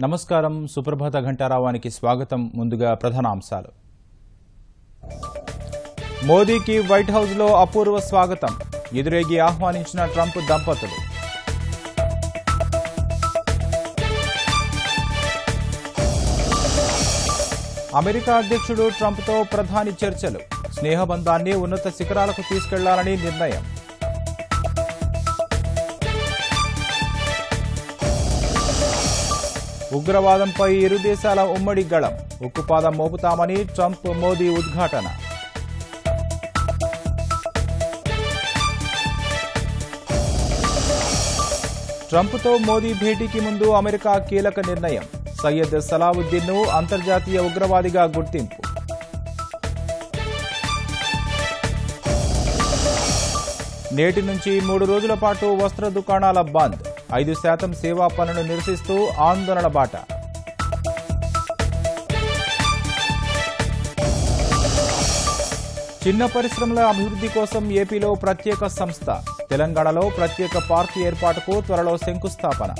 నమస్కారం సుప్రభాత ఘంటారావానికి స్వాగతం. ముందుగా ప్రధానాంశాలు. మోదీకి వైట్ హౌస్లో అపూర్వ స్వాగతం. ఎదురేగి ఆహ్వానించిన ట్రంప్ దంపతులు. అమెరికా అధ్యక్షుడు ట్రంప్తో ప్రధాని చర్చలు. స్నేహబంధాన్ని ఉన్నత శిఖరాలకు తీసుకెళ్లాలని నిర్ణయం. ఉగ్రవాదంపై ఇరు దేశాల ఉమ్మడి గళం. ఉక్కుపాదం మోపుతామని ట్రంప్ మోదీ ఉద్ఘాటన. ట్రంప్తో మోదీ భేటీకి ముందు అమెరికా కీలక నిర్ణయం. సయ్యద్ సలావుద్దీన్ను అంతర్జాతీయ ఉగ్రవాదిగా గుర్తింపు. నేటి నుంచి 3 రోజుల పాటు వస్త్ర దుకాణాల బంద్. 5% సేవా పన్నును నిరసిస్తూ ఆందోళన బాట. చిన్న పరిశ్రమల అభివృద్ధి కోసం ఏపీలో ప్రత్యేక సంస్థ. తెలంగాణలో ప్రత్యేక పార్కు ఏర్పాటుకు త్వరలో శంకుస్థాపన.